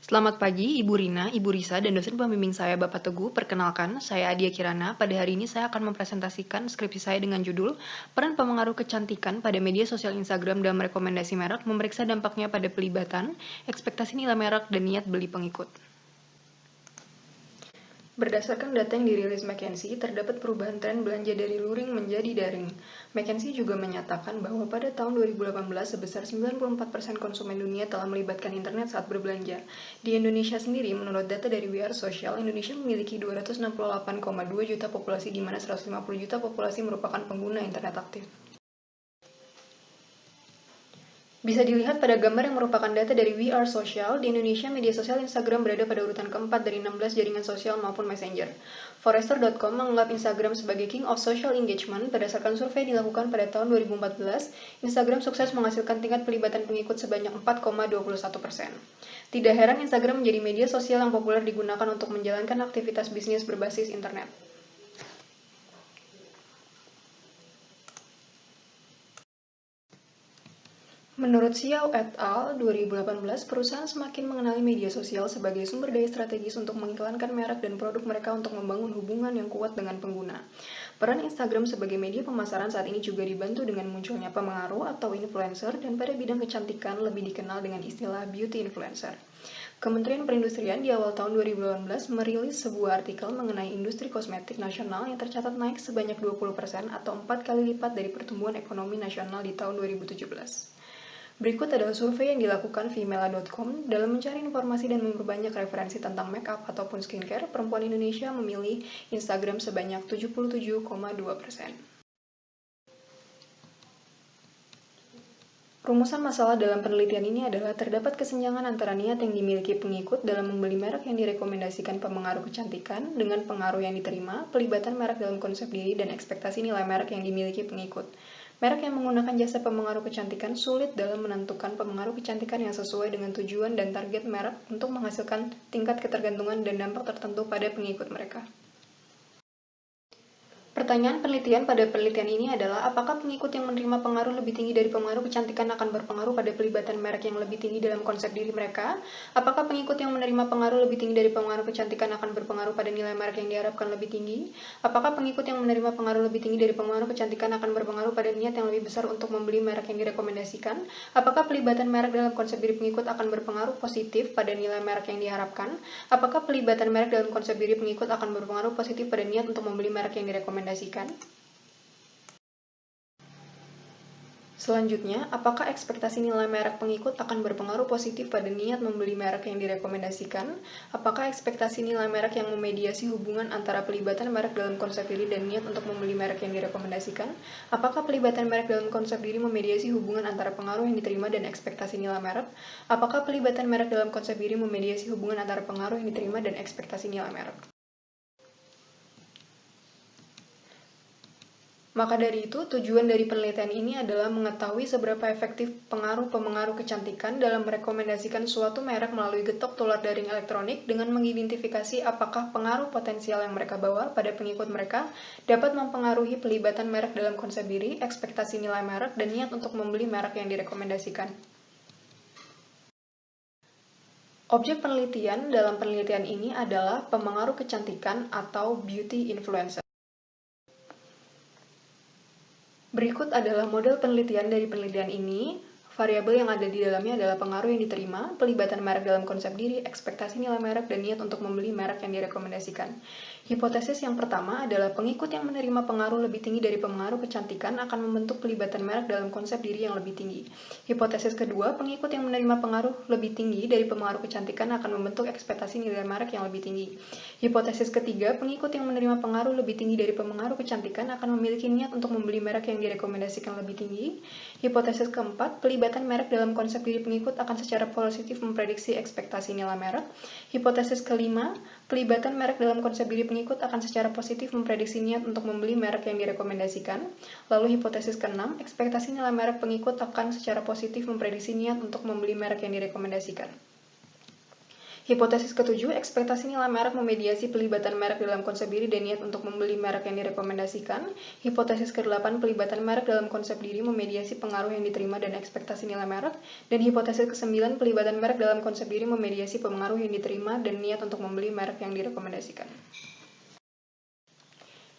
Selamat pagi, Ibu Rina, Ibu Risa, dan dosen pembimbing saya, Bapak Teguh. Perkenalkan, saya Adia Kirana. Pada hari ini saya akan mempresentasikan skripsi saya dengan judul Peran Pengaruh Kecantikan pada Media Sosial Instagram dalam Rekomendasi Merek, memeriksa dampaknya pada pelibatan, ekspektasi nilai merek, dan niat beli pengikut. Berdasarkan data yang dirilis McKinsey, terdapat perubahan tren belanja dari luring menjadi daring. McKinsey juga menyatakan bahwa pada tahun 2018 sebesar 94% konsumen dunia telah melibatkan internet saat berbelanja. Di Indonesia sendiri, menurut data dari We Are Social, Indonesia memiliki 268,2 juta populasi di mana 150 juta populasi merupakan pengguna internet aktif. Bisa dilihat pada gambar yang merupakan data dari We Are Social, di Indonesia media sosial Instagram berada pada urutan keempat dari 16 jaringan sosial maupun messenger. Forrester.com menganggap Instagram sebagai King of Social Engagement. Berdasarkan survei dilakukan pada tahun 2014, Instagram sukses menghasilkan tingkat pelibatan pengikut sebanyak 4,21%. Tidak heran Instagram menjadi media sosial yang populer digunakan untuk menjalankan aktivitas bisnis berbasis internet. Menurut Xiao et al. 2018, perusahaan semakin mengenali media sosial sebagai sumber daya strategis untuk mengiklankan merek dan produk mereka untuk membangun hubungan yang kuat dengan pengguna. Peran Instagram sebagai media pemasaran saat ini juga dibantu dengan munculnya pemengaruh atau influencer dan pada bidang kecantikan lebih dikenal dengan istilah beauty influencer. Kementerian Perindustrian di awal tahun 2018 merilis sebuah artikel mengenai industri kosmetik nasional yang tercatat naik sebanyak 20% atau 4 kali lipat dari pertumbuhan ekonomi nasional di tahun 2017. Berikut adalah survei yang dilakukan Vimela.com dalam mencari informasi dan memperbanyak referensi tentang makeup ataupun skincare. Perempuan Indonesia memilih Instagram sebanyak 77,2%. Rumusan masalah dalam penelitian ini adalah terdapat kesenjangan antara niat yang dimiliki pengikut dalam membeli merek yang direkomendasikan pemengaruh kecantikan dengan pengaruh yang diterima, pelibatan merek dalam konsep diri, dan ekspektasi nilai merek yang dimiliki pengikut. Merek yang menggunakan jasa pemengaruh kecantikan sulit dalam menentukan pemengaruh kecantikan yang sesuai dengan tujuan dan target merek untuk menghasilkan tingkat ketergantungan dan dampak tertentu pada pengikut mereka. Pertanyaan penelitian pada penelitian ini adalah apakah pengikut yang menerima pengaruh lebih tinggi dari pengaruh kecantikan akan berpengaruh pada pelibatan merek yang lebih tinggi dalam konsep diri mereka? Apakah pengikut yang menerima pengaruh lebih tinggi dari pengaruh kecantikan akan berpengaruh pada nilai merek yang diharapkan lebih tinggi? Apakah pengikut yang menerima pengaruh lebih tinggi dari pengaruh kecantikan akan berpengaruh pada niat yang lebih besar untuk membeli merek yang direkomendasikan? Apakah pelibatan merek dalam konsep diri pengikut akan berpengaruh positif pada nilai merek yang diharapkan? Apakah pelibatan merek dalam konsep diri pengikut akan berpengaruh positif pada niat untuk membeli merek yang direkomendasikan? Selanjutnya, apakah ekspektasi nilai merek pengikut akan berpengaruh positif pada niat membeli merek yang direkomendasikan? Apakah ekspektasi nilai merek yang memediasi hubungan antara pelibatan merek dalam konsep diri dan niat untuk membeli merek yang direkomendasikan? Apakah pelibatan merek dalam konsep diri memediasi hubungan antara pengaruh yang diterima dan ekspektasi nilai merek? Apakah pelibatan merek dalam konsep diri memediasi hubungan antara pengaruh yang diterima dan ekspektasi nilai merek? Maka dari itu, tujuan dari penelitian ini adalah mengetahui seberapa efektif pengaruh-pemengaruh kecantikan dalam merekomendasikan suatu merek melalui getok tular daring elektronik dengan mengidentifikasi apakah pengaruh potensial yang mereka bawa pada pengikut mereka dapat mempengaruhi pelibatan merek dalam konsep diri, ekspektasi nilai merek, dan niat untuk membeli merek yang direkomendasikan. Objek penelitian dalam penelitian ini adalah pemengaruh kecantikan atau beauty influencer. Berikut adalah model penelitian dari penelitian ini. Variabel yang ada di dalamnya adalah pengaruh yang diterima, pelibatan merek dalam konsep diri, ekspektasi nilai merek, dan niat untuk membeli merek yang direkomendasikan. Hipotesis yang pertama adalah pengikut yang menerima pengaruh lebih tinggi dari pengaruh kecantikan akan membentuk pelibatan merek dalam konsep diri yang lebih tinggi. Hipotesis kedua, pengikut yang menerima pengaruh lebih tinggi dari pengaruh kecantikan akan membentuk ekspektasi nilai merek yang lebih tinggi. Hipotesis ketiga, pengikut yang menerima pengaruh lebih tinggi dari pengaruh kecantikan akan memiliki niat untuk membeli merek yang direkomendasikan lebih tinggi. Hipotesis keempat, pelibatan merek dalam konsep diri pengikut akan secara positif memprediksi ekspektasi nilai merek. Hipotesis kelima, pelibatan merek dalam konsep diri pengikut akan secara positif memprediksi niat untuk membeli merek yang direkomendasikan. Lalu hipotesis keenam, ekspektasi nilai merek pengikut akan secara positif memprediksi niat untuk membeli merek yang direkomendasikan. Hipotesis ketujuh, ekspektasi nilai merek memediasi pelibatan merek dalam konsep diri dan niat untuk membeli merek yang direkomendasikan. Hipotesis ke-8, pelibatan merek dalam konsep diri memediasi pengaruh yang diterima dan ekspektasi nilai merek. Dan hipotesis ke-9, pelibatan merek dalam konsep diri memediasi pengaruh yang diterima dan niat untuk membeli merek yang direkomendasikan.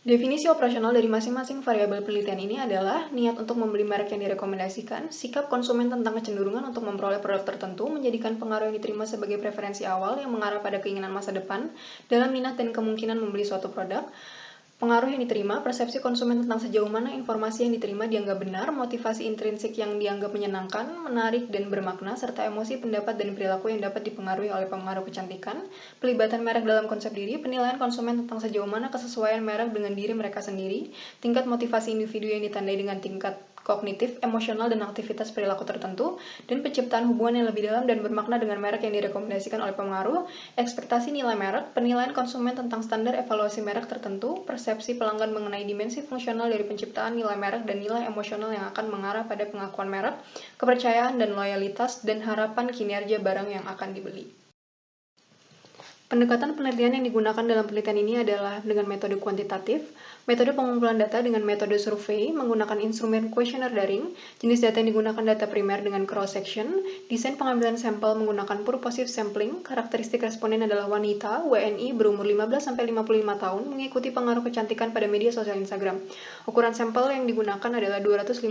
Definisi operasional dari masing-masing variabel penelitian ini adalah niat untuk membeli merek yang direkomendasikan, sikap konsumen tentang kecenderungan untuk memperoleh produk tertentu, menjadikan pengaruh yang diterima sebagai preferensi awal yang mengarah pada keinginan masa depan dalam minat dan kemungkinan membeli suatu produk. Pengaruh yang diterima, persepsi konsumen tentang sejauh mana informasi yang diterima dianggap benar, motivasi intrinsik yang dianggap menyenangkan, menarik, dan bermakna, serta emosi, pendapat, dan perilaku yang dapat dipengaruhi oleh pengaruh kecantikan, pelibatan merek dalam konsep diri, penilaian konsumen tentang sejauh mana kesesuaian merek dengan diri mereka sendiri, tingkat motivasi individu yang ditandai dengan tingkat kognitif, emosional, dan aktivitas perilaku tertentu, dan penciptaan hubungan yang lebih dalam dan bermakna dengan merek yang direkomendasikan oleh pengaruh, ekspektasi nilai merek, penilaian konsumen tentang standar evaluasi merek tertentu, persepsi pelanggan mengenai dimensi fungsional dari penciptaan nilai merek dan nilai emosional yang akan mengarah pada pengakuan merek, kepercayaan dan loyalitas, dan harapan kinerja barang yang akan dibeli. Pendekatan penelitian yang digunakan dalam penelitian ini adalah dengan metode kuantitatif, metode pengumpulan data dengan metode survei menggunakan instrumen kuesioner daring, jenis data yang digunakan data primer dengan cross-section, desain pengambilan sampel menggunakan purposive sampling, karakteristik responden adalah wanita, WNI berumur 15-55 tahun, mengikuti pengaruh kecantikan pada media sosial Instagram. Ukuran sampel yang digunakan adalah 258.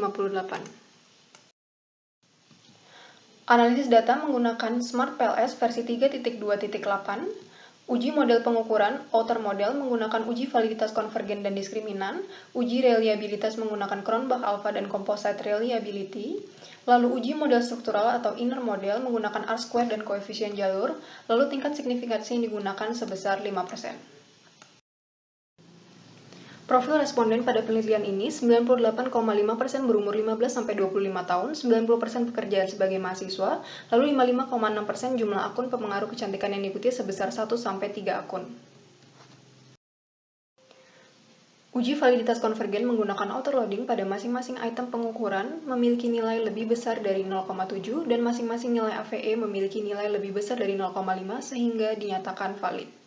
Analisis data menggunakan Smart PLS versi 3.2.8. Uji model pengukuran, outer model menggunakan uji validitas konvergen dan diskriminan, uji reliabilitas menggunakan Cronbach alpha dan composite reliability, lalu uji model struktural atau inner model menggunakan R-square dan koefisien jalur, lalu tingkat signifikansi yang digunakan sebesar 5%. Profil responden pada penelitian ini, 98,5% berumur 15-25 tahun, 90% pekerjaan sebagai mahasiswa, lalu 55,6% jumlah akun pemengaruh kecantikan yang diikuti sebesar 1-3 akun. Uji validitas konvergen menggunakan autoloading pada masing-masing item pengukuran memiliki nilai lebih besar dari 0,7 dan masing-masing nilai AVE memiliki nilai lebih besar dari 0,5 sehingga dinyatakan valid.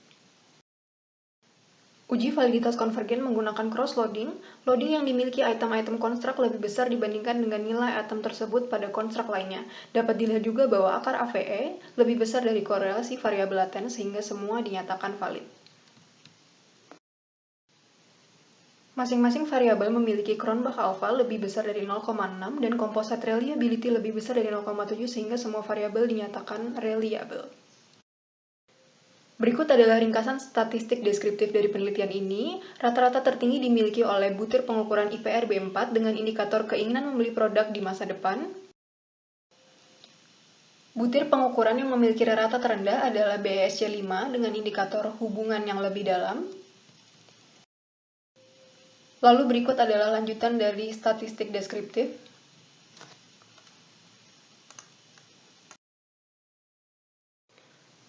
Uji validitas konvergen menggunakan cross-loading, loading yang dimiliki item-item konstruk lebih besar dibandingkan dengan nilai item tersebut pada konstruk lainnya. Dapat dilihat juga bahwa akar AVE lebih besar dari korelasi variabel laten sehingga semua dinyatakan valid. Masing-masing variabel memiliki Cronbach alpha lebih besar dari 0,6 dan composite reliability lebih besar dari 0,7 sehingga semua variabel dinyatakan reliable. Berikut adalah ringkasan statistik deskriptif dari penelitian ini. Rata-rata tertinggi dimiliki oleh butir pengukuran IPR B4 dengan indikator keinginan membeli produk di masa depan. Butir pengukuran yang memiliki rata terendah adalah BESC 5 dengan indikator hubungan yang lebih dalam. Lalu berikut adalah lanjutan dari statistik deskriptif.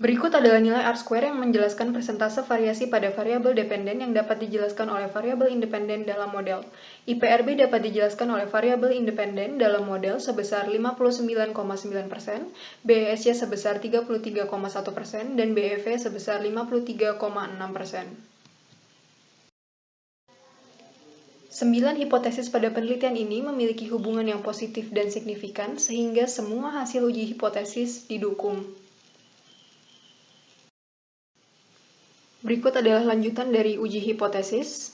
Berikut adalah nilai R-square yang menjelaskan persentase variasi pada variabel dependen yang dapat dijelaskan oleh variabel independen dalam model. IPRB dapat dijelaskan oleh variabel independen dalam model sebesar 59,9%, BESY sebesar 33,1%, dan BEV sebesar 53,6%. 9 hipotesis pada penelitian ini memiliki hubungan yang positif dan signifikan sehingga semua hasil uji hipotesis didukung. Berikut adalah lanjutan dari uji hipotesis.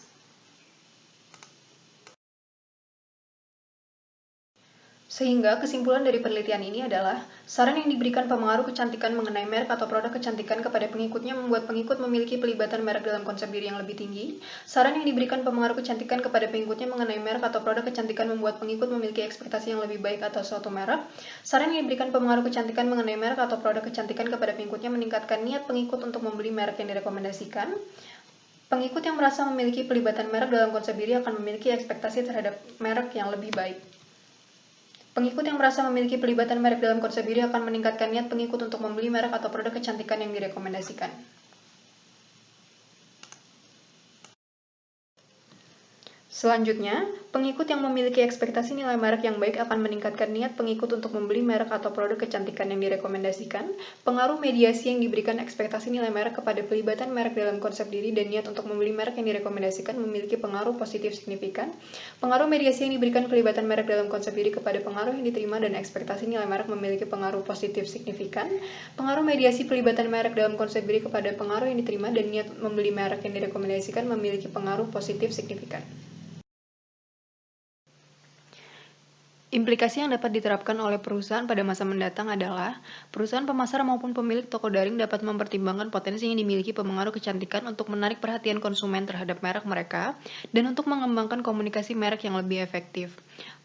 Sehingga kesimpulan dari penelitian ini adalah, saran yang diberikan pengaruh kecantikan mengenai merek atau produk kecantikan kepada pengikutnya membuat pengikut memiliki pelibatan merek dalam konsep diri yang lebih tinggi. Saran yang diberikan pengaruh kecantikan kepada pengikutnya mengenai merek atau produk kecantikan membuat pengikut memiliki ekspektasi yang lebih baik atas suatu merek. Saran yang diberikan pengaruh kecantikan mengenai merek atau produk kecantikan kepada pengikutnya meningkatkan niat pengikut untuk membeli merek yang direkomendasikan. Pengikut yang merasa memiliki pelibatan merek dalam konsep diri akan memiliki ekspektasi terhadap merek yang lebih baik. Pengikut yang merasa memiliki pelibatan merek dalam konsep diri akan meningkatkan niat pengikut untuk membeli merek atau produk kecantikan yang direkomendasikan. Selanjutnya, pengikut yang memiliki ekspektasi nilai merek yang baik akan meningkatkan niat pengikut untuk membeli merek atau produk kecantikan yang direkomendasikan. Pengaruh mediasi yang diberikan ekspektasi nilai merek kepada pelibatan merek dalam konsep diri dan niat untuk membeli merek yang direkomendasikan memiliki pengaruh positif signifikan. Pengaruh mediasi yang diberikan pelibatan merek dalam konsep diri kepada pengaruh yang diterima dan ekspektasi nilai merek memiliki pengaruh positif signifikan. Pengaruh mediasi pelibatan merek dalam konsep diri kepada pengaruh yang diterima dan niat membeli merek yang direkomendasikan memiliki pengaruh positif signifikan. Implikasi yang dapat diterapkan oleh perusahaan pada masa mendatang adalah, perusahaan pemasar maupun pemilik toko daring dapat mempertimbangkan potensi yang dimiliki pemengaruh kecantikan untuk menarik perhatian konsumen terhadap merek mereka, dan untuk mengembangkan komunikasi merek yang lebih efektif.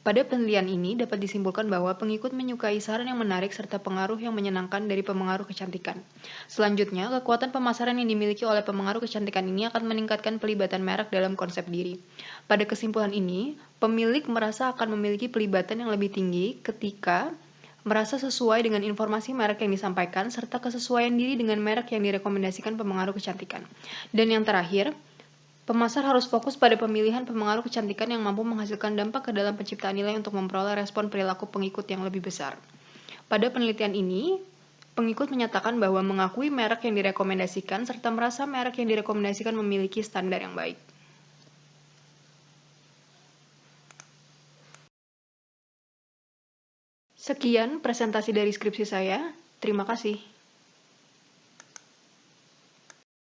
Pada penelitian ini dapat disimpulkan bahwa pengikut menyukai saran yang menarik serta pengaruh yang menyenangkan dari pemengaruh kecantikan. Selanjutnya, kekuatan pemasaran yang dimiliki oleh pemengaruh kecantikan ini akan meningkatkan pelibatan merek dalam konsep diri. Pada kesimpulan ini, pemilik merasa akan memiliki pelibatan yang lebih tinggi ketika merasa sesuai dengan informasi merek yang disampaikan serta kesesuaian diri dengan merek yang direkomendasikan pemengaruh kecantikan. Dan yang terakhir, pemasar harus fokus pada pemilihan pemengaruh kecantikan yang mampu menghasilkan dampak ke dalam penciptaan nilai untuk memperoleh respon perilaku pengikut yang lebih besar. Pada penelitian ini, pengikut menyatakan bahwa mengakui merek yang direkomendasikan serta merasa merek yang direkomendasikan memiliki standar yang baik. Sekian presentasi dari skripsi saya. Terima kasih.